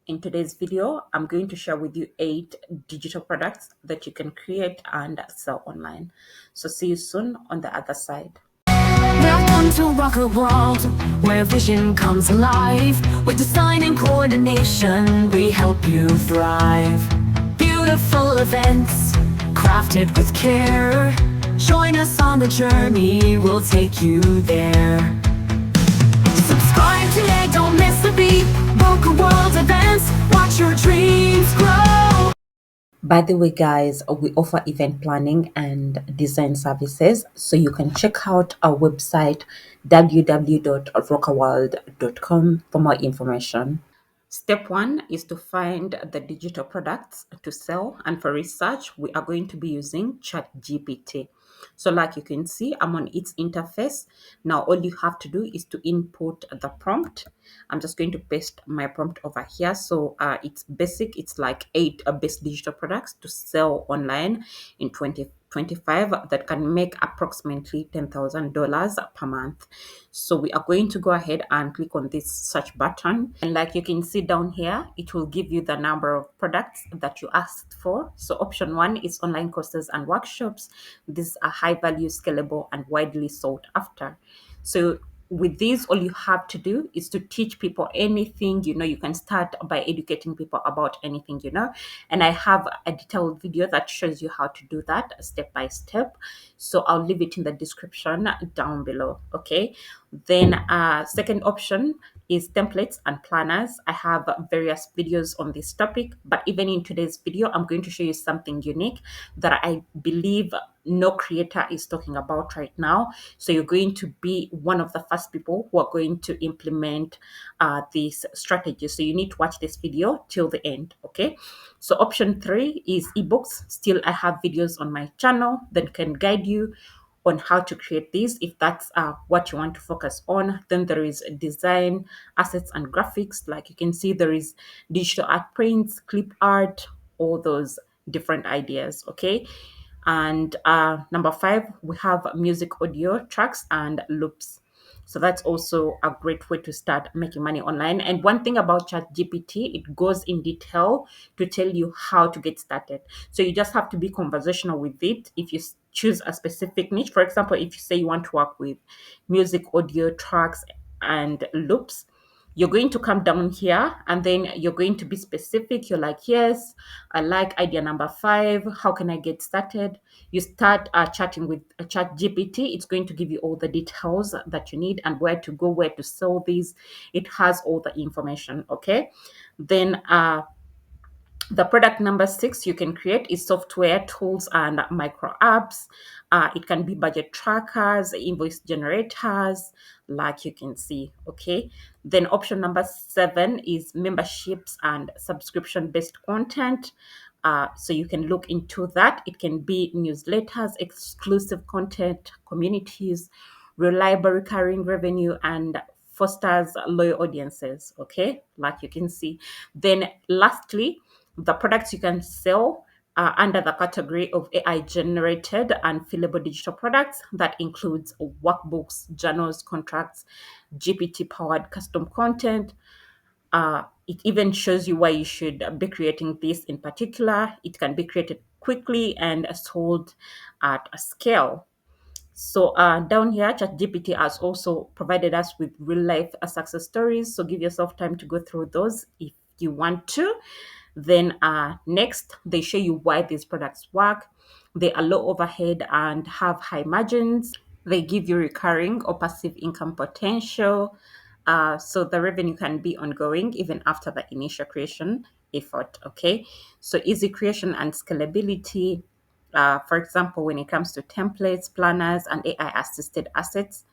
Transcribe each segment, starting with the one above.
In today's video, I'm going to share with you 8 digital products that you can create and sell online. So see you soon on the other side. Welcome to rock a world where vision comes alive. With design and coordination, we help you thrive. Beautiful events, crafted with care. Join us on the journey, we'll take you there. Subscribe today, don't miss a beat. Rock a world events, watch your dreams grow. By the way, guys, we offer event planning and design services. So you can check out our website www.rockaworld.com for more information. Step 1 is to find the digital products to sell, and for research, we are going to be using ChatGPT. So, like you can see, I'm on its interface. Now, all you have to do is to input the prompt. I'm just going to paste my prompt over here. So, it's basic, it's like 8 best digital products to sell online in 2025 that can make approximately $10,000 per month. So we are going to go ahead and click on this search button. And like you can see down here, it will give you the number of products that you asked for. So option 1 is online courses and workshops. These are high value, scalable, and widely sought after. So with these, all you have to do is to teach people anything. You can start by educating people about anything. And I have a detailed video that shows you how to do that step by step, so I'll leave it in the description down below. Okay, then second option is templates and planners. I have various videos on this topic, but even in today's video, I'm going to show you something unique that I believe no creator is talking about right now. So you're going to be one of the first people who are going to implement this strategy. So you need to watch this video till the end. Okay. So option 3 is ebooks. Still, I have videos on my channel that can guide you on how to create these if that's what you want to focus on. Then there is design, assets, and graphics. Like you can see, there is digital art prints, clip art, all those different ideas. Okay. And number 5, we have music, audio tracks, and loops. So that's also a great way to start making money online. And one thing about ChatGPT, it goes in detail to tell you how to get started. So you just have to be conversational with it. If you choose a specific niche, for example, if you say you want to work with music, audio tracks, and loops, you're going to come down here and then you're going to be specific. You're like, yes, I like idea number 5. How can I get started? You start chatting with chat GPT. It's going to give you all the details that you need and where to go, where to sell these. It has all the information. Okay. Then the product number 6 you can create is software, tools, and micro apps. It can be budget trackers, invoice generators, like you can see. Okay. Then option number 7 is memberships and subscription based content. So you can look into that. It can be newsletters, exclusive content, communities, reliable recurring revenue, and fosters loyal audiences. Okay, like you can see. Then lastly, the products you can sell under the category of AI generated and fillable digital products. That includes workbooks, journals, contracts, GPT powered custom content. It even shows you why you should be creating this in particular. It can be created quickly and sold at a scale. So down here, ChatGPT has also provided us with real life success stories. So give yourself time to go through those if you want to. Then next, they show you why these products work. They are low overhead and have high margins. They give you recurring or passive income potential. So the revenue can be ongoing even after the initial creation effort. Okay. So easy creation and scalability. For example, when it comes to templates, planners, and AI assisted assets,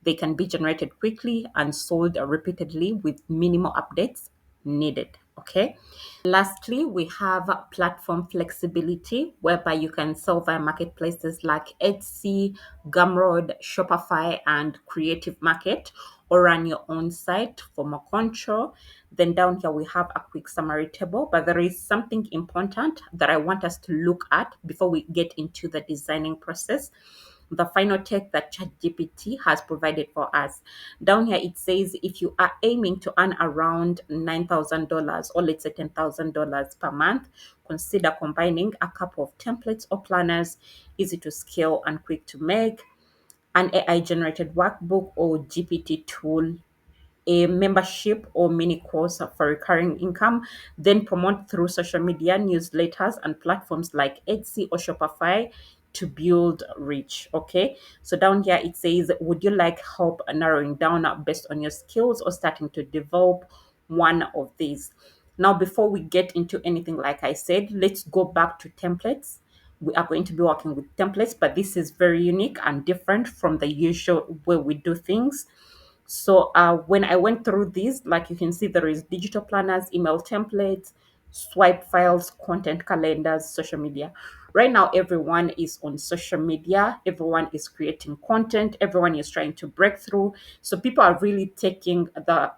they can be generated quickly and sold repeatedly with minimal updates needed. Okay. Lastly, we have platform flexibility, whereby you can sell via marketplaces like Etsy, Gumroad, Shopify, and Creative Market, or run your own site for more control. Then down here, we have a quick summary table, but there is something important that I want us to look at before we get into the designing process. the final text that ChatGPT has provided for us. Down here, it says if you are aiming to earn around $9,000 or let's say $10,000 per month, consider combining a couple of templates or planners, easy to scale and quick to make, an AI generated workbook or GPT tool, a membership or mini course for recurring income, then promote through social media, newsletters, and platforms like Etsy or Shopify to build reach. Okay, so down here it says, would you like help narrowing down based on your skills or starting to develop one of these? Now, before we get into anything, like I said, let's go back to templates. We are going to be working with templates, but this is very unique and different from the usual way we do things. So when I went through these, like you can see, there is digital planners, email templates, swipe files, content calendars, social media. Right now, everyone is on social media. Everyone is creating content. Everyone is trying to break through. So people are really taking the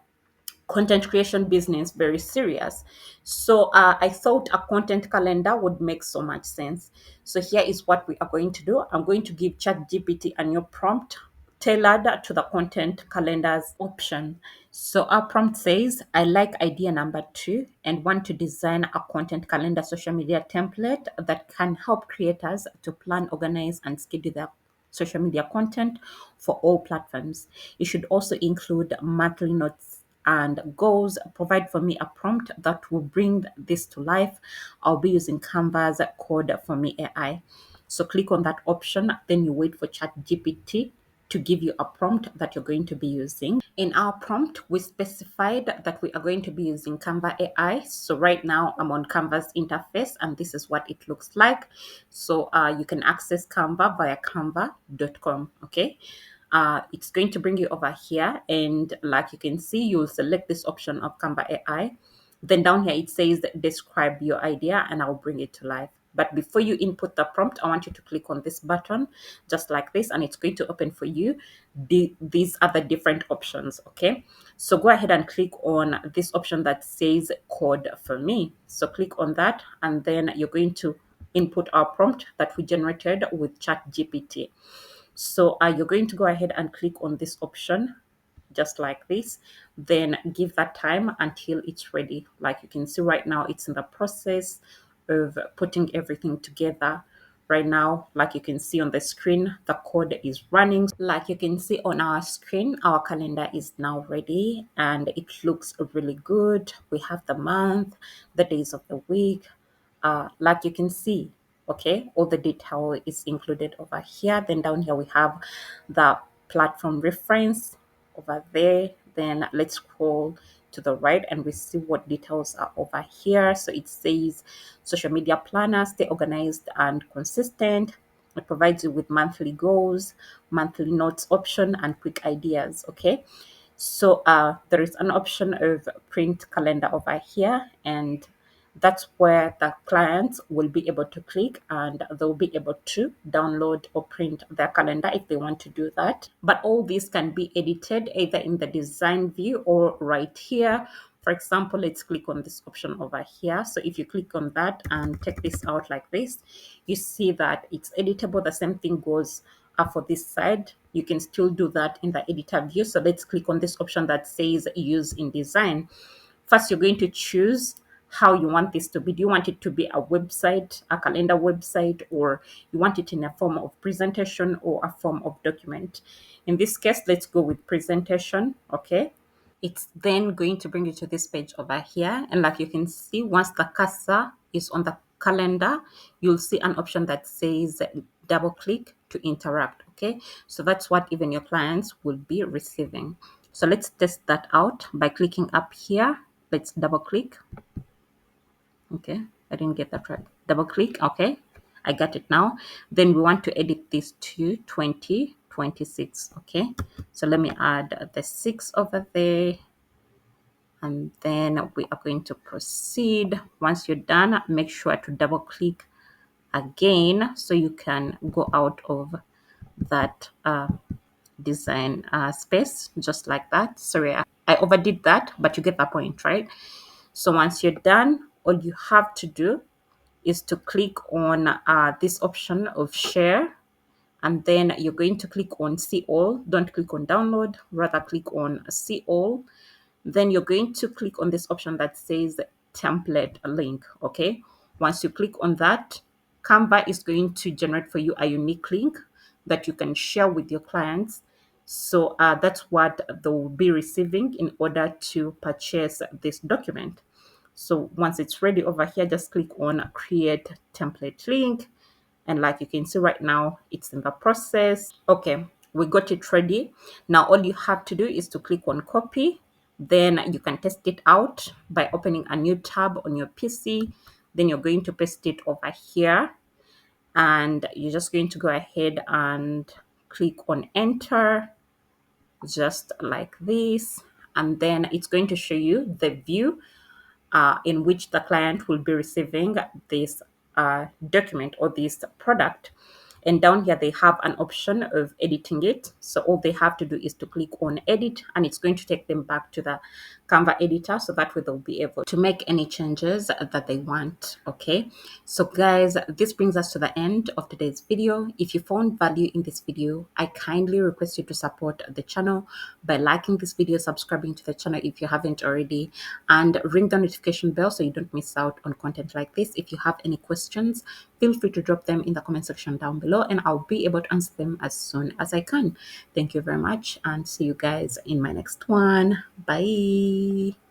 content creation business very serious. So I thought a content calendar would make so much sense. So here is what we are going to do. I'm going to give ChatGPT a new prompt tailored to the content calendars option. So our prompt says, I like idea number 2 and want to design a content calendar social media template that can help creators to plan, organize, and schedule their social media content for all platforms. You should also include monthly notes and goals. Provide for me a prompt that will bring this to life. I'll be using Canva's Code for Me AI. So click on that option, then you wait for ChatGPT to give you a prompt that you're going to be using. In our prompt, we specified that we are going to be using Canva AI. So right now I'm on Canva's interface and this is what it looks like. So you can access Canva via canva.com. Okay. It's going to bring you over here, and like you can see, you'll select this option of Canva AI. Then down here it says describe your idea, and I'll bring it to life. But before you input the prompt, I want you to click on this button just like this, and it's going to open for you these are the different options. Okay, so go ahead and click on this option that says code for me. So click on that, and then you're going to input our prompt that we generated with ChatGPT. So you're going to go ahead and click on this option just like this, then give that time until it's ready. Like you can see right now, it's in the process of putting everything together. Right now, like you can see on the screen, the code is running. Like you can see on our screen, our calendar is now ready and it looks really good. We have the month, the days of the week, like you can see. Okay, all the detail is included over here. Then down here we have the platform reference over there. Then let's scroll to the right and we see what details are over here. So it says social media planner, stay organized and consistent. It provides you with monthly goals, monthly notes option, and quick ideas. Okay, so there is an option of print calendar over here, and that's where the clients will be able to click and they'll be able to download or print their calendar if they want to do that. But all these can be edited either in the design view or right here. For example, let's click on this option over here. So if you click on that and take this out like this, you see that it's editable. The same thing goes for this side. You can still do that in the editor view. So let's click on this option that says use in design. First, you're going to choose how you want this to be. Do you want it to be a website, a calendar website, or you want it in a form of presentation or a form of document? In this case, let's go with presentation. Okay. It's then going to bring you to this page over here. And like you can see, once the cursor is on the calendar, you'll see an option that says double click to interact. Okay. So that's what even your clients will be receiving. So let's test that out by clicking up here. Let's double click. Okay, I didn't get that right. Double click. Okay, I got it now. Then we want to edit this to 2026. Okay, so let me add the 6 over there. And then we are going to proceed. Once you're done, make sure to double click again so you can go out of that design space just like that. Sorry, I overdid that, but you get the point, right? So once you're done, all you have to do is to click on this option of share and then you're going to click on see all. Don't click on download, rather click on see all. Then you're going to click on this option that says template link. Okay, once you click on that, Canva is going to generate for you a unique link that you can share with your clients. So that's what they will be receiving in order to purchase this document. So once it's ready over here, just click on create template link. And like you can see right now, it's in the process. Okay, we got it ready. Now all you have to do is to click on copy. Then you can test it out by opening a new tab on your PC. Then you're going to paste it over here, and you're just going to go ahead and click on enter, just like this. And then it's going to show you the view in which the client will be receiving this document or this product. And down here, they have an option of editing it. So all they have to do is to click on edit, and it's going to take them back to the Canva editor. So that way they'll be able to make any changes that they want. Okay. So guys, this brings us to the end of today's video. If you found value in this video, I kindly request you to support the channel by liking this video, subscribing to the channel if you haven't already, and ring the notification bell so you don't miss out on content like this. If you have any questions, feel free to drop them in the comment section down below, and I'll be able to answer them as soon as I can. Thank you very much, and see you guys in my next one. Bye.